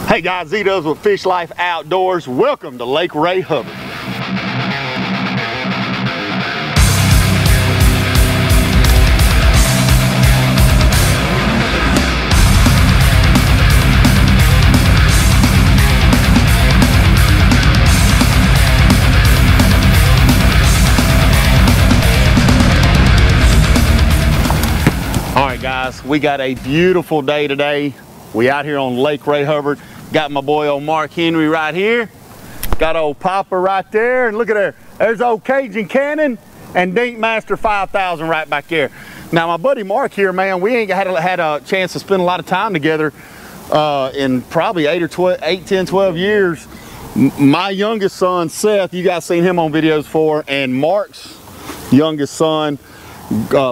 Hey guys, Z-Dubs with Fish Lyfe Outdoors. Welcome to Lake Ray Hubbard. All right guys, we got a beautiful day today. We out here on Lake Ray Hubbard. Got my boy old Mark Henry right here. Got old Papa right there, and look at there. There's old Cajun Cannon and Dink Master 5000 right back there. Now my buddy Mark here, man, we ain't had a chance to spend a lot of time together in probably 8, 10, 12 years. My youngest son, Seth, you guys seen him on videos before, and Mark's youngest son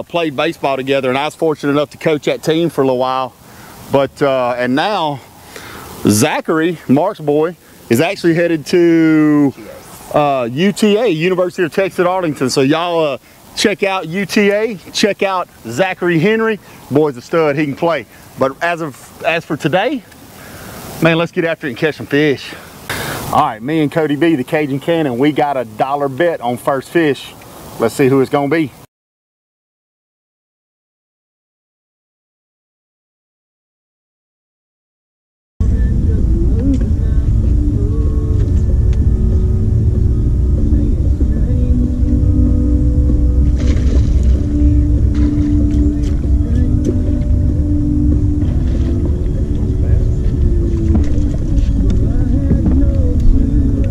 played baseball together, and I was fortunate enough to coach that team for a little while. But and now Zachary, Mark's boy, is actually headed to UTA, University of Texas at Arlington. So y'all check out UTA, check out Zachary Henry. Boy's a stud, he can play. But as for today, man, let's get after it and catch some fish. All right, me and Cody B, the Cajun Cannon, we got a $1 bet on first fish. Let's see who it's gonna be.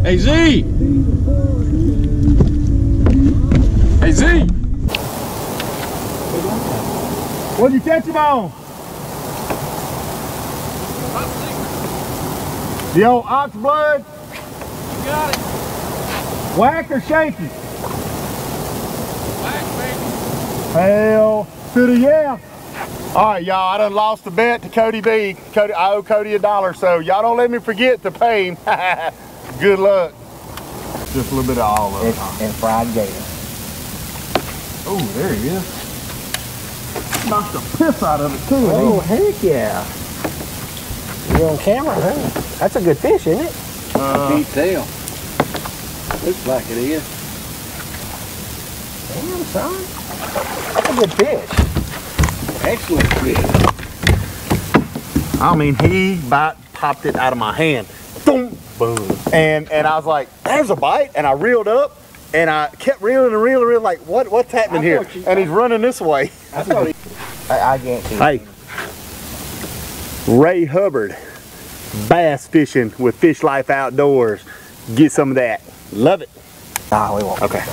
Hey Z! Hey Z! What'd you catch him on? The old ox blood? You got it. Whack or shaky? Whack, baby. Hell to the yeah. All right, y'all, I done lost the bet to Cody B. I owe Cody $1, so y'all don't let me forget to pay him. Good luck. Just a little bit of all of it. And fried gator. Oh, there he is. Knocked the piss out of it too. Oh, heck yeah. You're on camera, huh? That's a good fish, isn't it? Can't tell. Looks like it is. Damn, son. That's a good fish. Excellent fish. I mean, he popped it out of my hand. Boom. Boom. And I was like, there's a bite, and I reeled up, and I kept reeling and reeling, like, what's happening here? And he's running this way. I can't see. Hey, Ray Hubbard, bass fishing with Fish Lyfe Outdoors. Get some of that. Love it. Nah, we won't. Okay.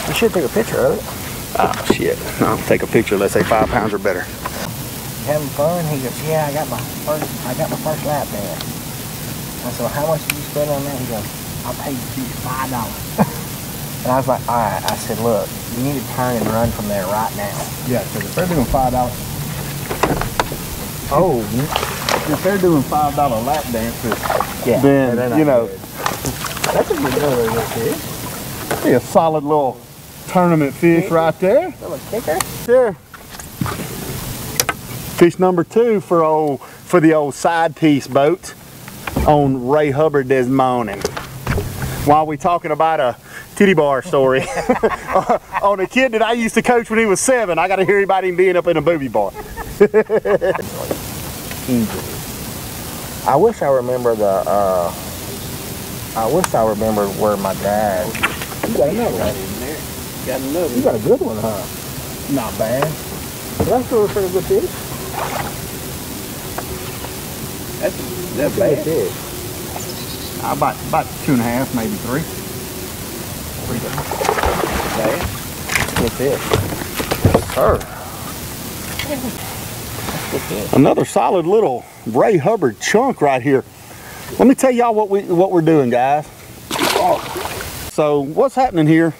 We should take a picture of it. Oh shit! I'll take a picture. Let's say 5 pounds or better. Having fun? He goes, yeah, I got my first lap dance. I said, well, how much did you spend on that? He goes, I'll pay you $5. And I was like, all right. I said, look, you need to turn and run from there right now. Yeah, because if they're doing $5, if they're doing $5 lap dances, yeah, then you know, good. That's a good fish. be a solid little tournament fish right there. Little kicker. There. Fish number 2 for the old side piece boat on Ray Hubbard this morning. While we talking about a titty bar story on a kid that I used to coach when he was 7, I got to hear about him being up in a booby bar. I wish I remember where my dad. You got another one in there. Got another. You got a good one, huh? Not bad. That's still a pretty good fish. That's bad. Fish. About 2.5, maybe 3. Pretty good. Bad. Good fish. Sir. Good fish. Another solid little Ray Hubbard chunk right here. Let me tell y'all what we're doing, guys. So what's happening here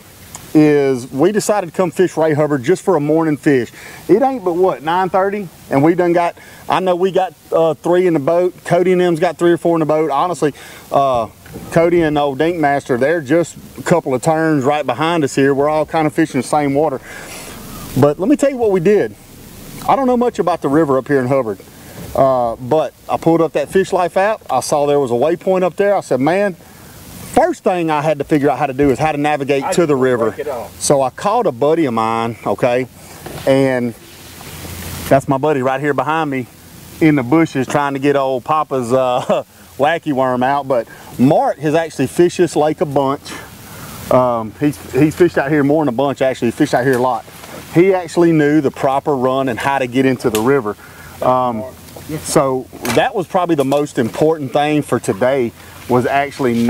is we decided to come fish Ray Hubbard just for a morning fish. It ain't but what, 9:30, and we done got, I know we got 3 in the boat. Cody and them's got 3 or 4 in the boat. Honestly, Cody and old Dink Master, they're just a couple of turns right behind us here. We're all kind of fishing the same water. But let me tell you what we did. I don't know much about the river up here in Hubbard, But I pulled up that Fish Lyfe app. I saw there was a waypoint up there. I said, man, first thing I had to figure out how to do is how to navigate to the river. So I called a buddy of mine, okay, and that's my buddy right here behind me in the bushes trying to get old Papa's wacky worm out. But Mark has actually fished this lake a bunch. He's fished out here more than a bunch, actually. He fished out here a lot. He actually knew the proper run and how to get into the river. So that was probably the most important thing for today, was actually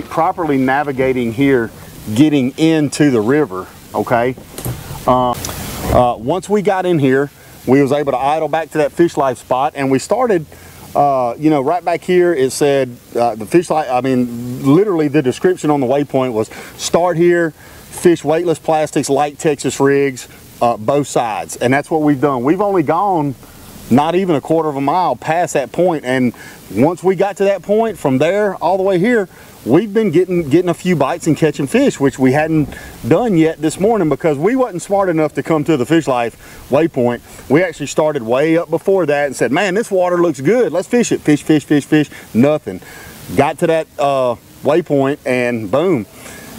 properly navigating here, getting into the river, okay? Once we got in here, we was able to idle back to that Fish Lyfe spot, and we started, you know, right back here it said, the Fish Lyfe, I mean, literally the description on the waypoint was, start here, fish weightless plastics, light Texas rigs, both sides. And that's what we've done. We've only gone not even a quarter of a mile past that point, and once we got to that point, from there all the way here, we've been getting a few bites and catching fish, which we hadn't done yet this morning because we wasn't smart enough to come to the Fish Lyfe waypoint. We actually started way up before that and said, man, this water looks good, let's fish it. Fish, fish, fish, fish, nothing. Got to that waypoint and boom.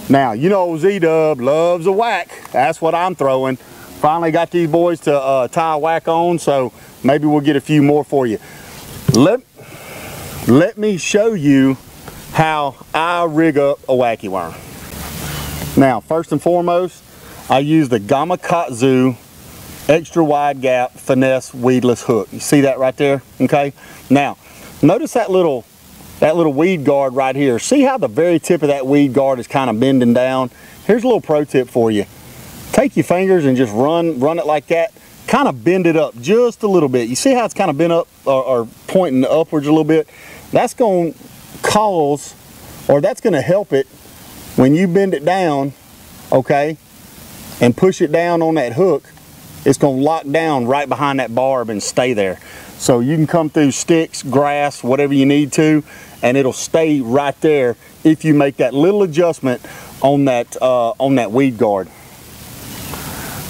Now, you know Z-Dub loves a whack. That's what I'm throwing. Finally got these boys to tie a whack on, so maybe we'll get a few more for you. Let me show you how I rig up a wacky worm. Now, first and foremost, I use the Gamakatsu extra wide gap finesse weedless hook. You see that right there? Okay. Now, notice that little weed guard right here. See how the very tip of that weed guard is kind of bending down? Here's a little pro tip for you. Take your fingers and just run it like that. Kind of bend it up just a little bit. You see how it's kind of bent up or pointing upwards a little bit? That's going to cause, or that's going to help it when you bend it down, okay, and push it down on that hook. It's going to lock down right behind that barb and stay there. So you can come through sticks, grass, whatever you need to, and it'll stay right there if you make that little adjustment on that weed guard.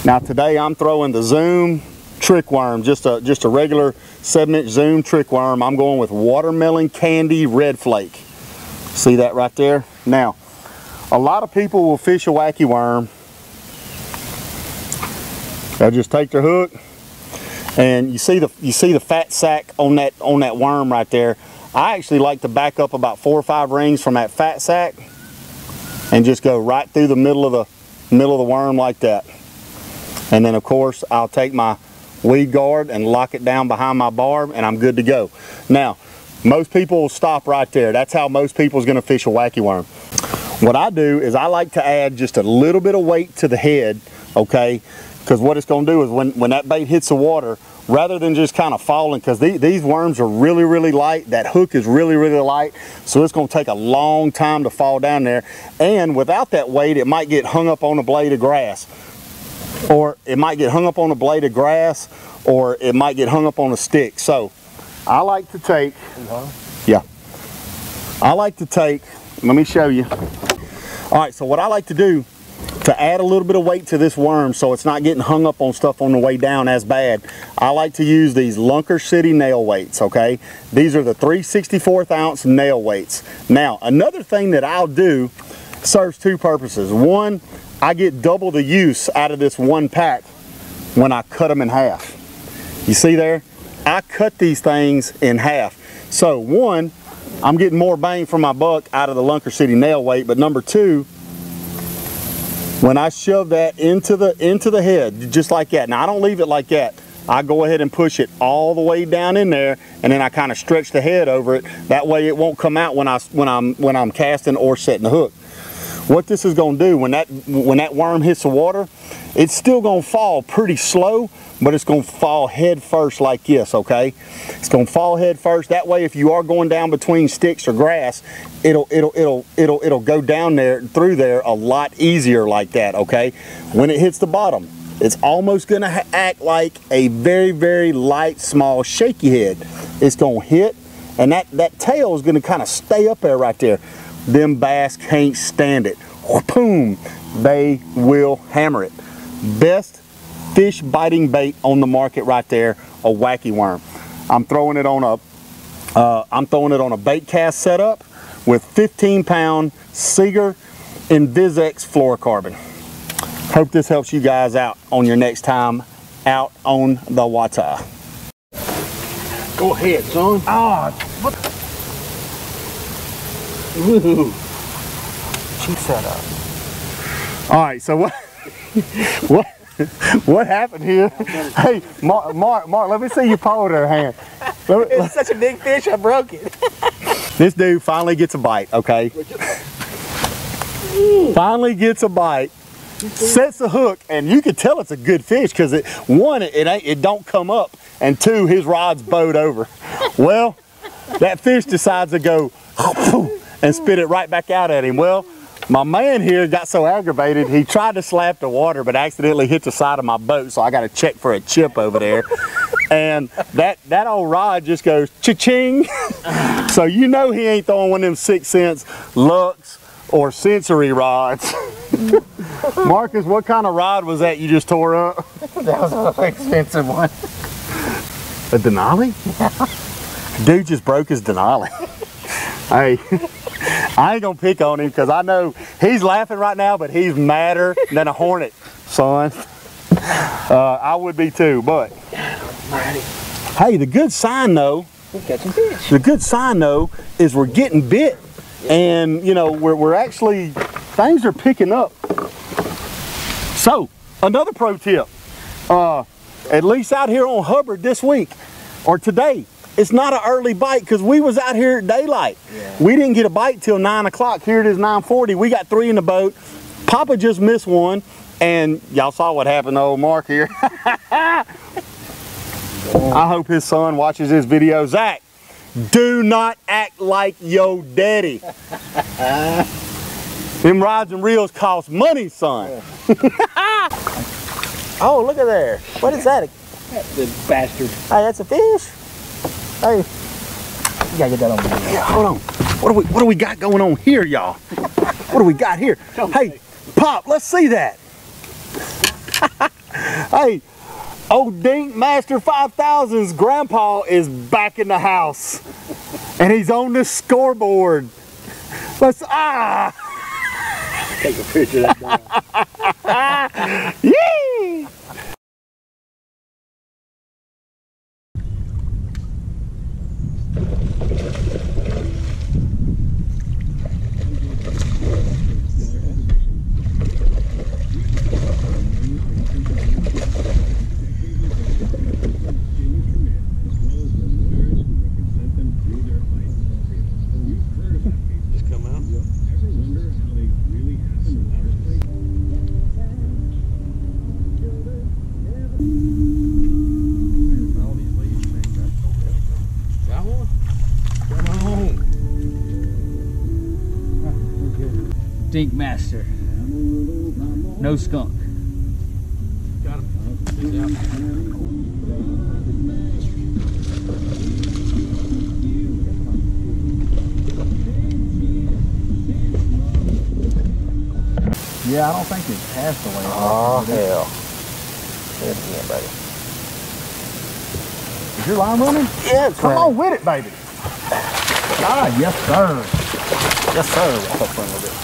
Now today I'm throwing the Zoom trick worm, just a regular 7-inch Zoom trick worm. I'm going with watermelon candy red flake. See that right there? Now, a lot of people will fish a wacky worm. They'll just take their hook, and you see the fat sack on that worm right there. I actually like to back up about 4 or 5 rings from that fat sack and just go right through the middle of the worm like that. And then of course I'll take my weed guard and lock it down behind my barb, and I'm good to go. Now, most people will stop right there. That's how most people is going to fish a wacky worm. What I do is I like to add just a little bit of weight to the head, okay? Because what it's going to do is when that bait hits the water, rather than just kind of falling, because these worms are really, really light, that hook is really, really light, so it's going to take a long time to fall down there. And without that weight, it might get hung up on a blade of grass. Or it might get hung up on a blade of grass, or it might get hung up on a stick. So I like to take, let me show you. All right, so what I like to do to add a little bit of weight to this worm so it's not getting hung up on stuff on the way down as bad, I like to use these Lunker City nail weights, okay? These are the 3/64 ounce nail weights. Now, another thing that I'll do serves 2 purposes. One, I get double the use out of this one pack when I cut them in half. You see there? I cut these things in half. So one, I'm getting more bang for my buck out of the Lunker City nail weight, but number 2, when I shove that into the head, just like that. Now I don't leave it like that. I go ahead and push it all the way down in there, and then I kind of stretch the head over it. That way it won't come out when I'm casting or setting the hook. What this is going to do, when that worm hits the water, it's still going to fall pretty slow, but it's going to fall head first like this, okay? It's going to fall head first. That way, if you are going down between sticks or grass, it'll go down there, through there a lot easier like that, okay? When it hits the bottom, it's almost going to act like a very, very light, small, shaky head. It's going to hit, and that tail is going to kind of stay up there right there. Them bass can't stand it. Boom, they will hammer it. Best fish biting bait on the market right there, a wacky worm. I'm throwing it on a bait cast setup with 15-pound Seeger Invisex fluorocarbon. Hope this helps you guys out on your next time out on the water. Go ahead, son. Oh, what? Woohoo. Cheap setup. All right, so what happened here? Hey, Mark, let me see you paw their hand. It's such a big fish, I broke it. This dude finally gets a bite, okay? Finally gets a bite, sets the hook, and you can tell it's a good fish because it don't come up, and two, his rod's bowed over. Well, that fish decides to go and spit it right back out at him. Well, my man here got so aggravated, he tried to slap the water, but accidentally hit the side of my boat, so I got to check for a chip over there. And that old rod just goes cha-ching. So you know he ain't throwing one of them 6 cents Lux or Sensory rods. Marcus, what kind of rod was that you just tore up? That was an expensive one. A Denali? Dude just broke his Denali. Hey, I ain't gonna pick on him because I know he's laughing right now, but he's madder than a hornet, son. I would be too, but hey, the good sign though, We're catching fish. the good sign though is we're getting bit, and you know we're actually, things are picking up. So another pro tip, at least out here on Hubbard this week or today, it's not an early bite because we was out here at daylight. Yeah. We didn't get a bite till 9 o'clock. Here it is 9:40. We got 3 in the boat. Papa just missed one, and y'all saw what happened to old Mark here. I hope his son watches this video. Zach, do not act like yo daddy. Them rods and reels cost money, son. Oh, look at there. What is that? That's the bastard. Hey, that's a fish. Hey, You gotta get that on video. yeah, hold on. What do we got going on here, y'all? What do we got here? Hey, Pop, let's see that. Hey, old Dink Master 5000's grandpa is back in the house, and he's on the scoreboard. Let's Take a picture of that dog. Yee! Dink Master. No skunk. Got him. Yeah, I don't think it passed away. Oh, hell. Good again, buddy. Is your line running? Yeah, it's Come running. on with it, baby. Ah, yes, sir. Yes, sir. Walk up front a little bit.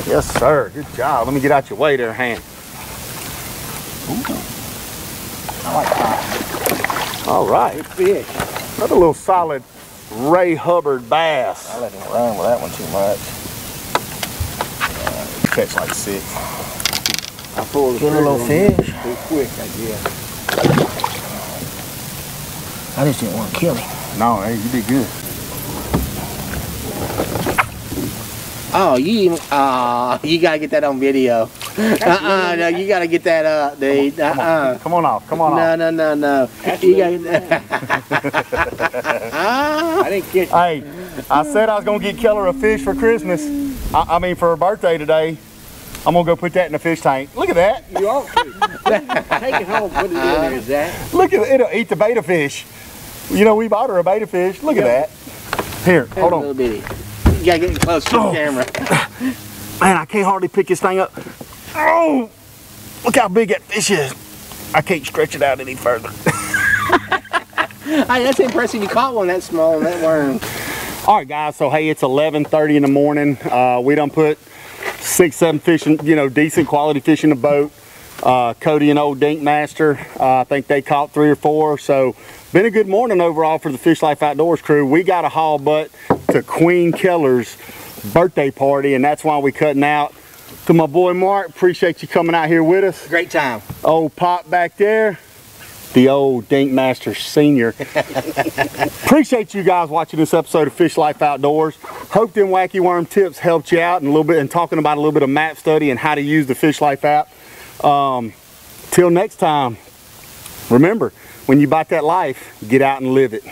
Yes, sir. Good job. Let me get out your way there, hand. I like that. All right. Good fish. Another little solid Ray Hubbard bass. I let him run with that one too much. Catch like 6. I pulled the Get a trigger little on him fish. too quick, I guess. I just didn't want to kill him. No, hey, you did good. Oh, you gotta get that on video. No, you gotta get that up, dude. Come on off. Come on off. No. You gotta I didn't catch Hey, I said I was going to get Keller a fish for Christmas. I mean, for her birthday today. I'm going to go put that in the fish tank. Look at that. you ought to. Take it home, put it in there, Zach. Look at it. It'll eat the beta fish. You know, we bought her a beta fish. Look at that. Here, hold a on. little bitty. You gotta get close to the camera. Man, I can't hardly pick this thing up. Oh, look how big that fish is. I can't stretch it out any further. Hey, that's impressive. You caught one that small on that worm. All right, guys, so hey, it's 11:30 in the morning. We done put 6, 7 fish in, you know, decent quality fish in the boat. Cody and old Dink Master, I think they caught 3 or 4. So been a good morning overall for the Fish Lyfe Outdoors crew. We got a haul butt to Queen Keller's birthday party, and that's why we cutting out. To my boy Mark, appreciate you coming out here with us. Great time. Old Pop back there, the old Dink Master Senior. Appreciate you guys watching this episode of Fish Lyfe Outdoors. Hope them wacky worm tips helped you out and a little bit, and talking about a little bit of map study and how to use the Fish Lyfe app. Till next time, remember, when you bite that life, get out and live it.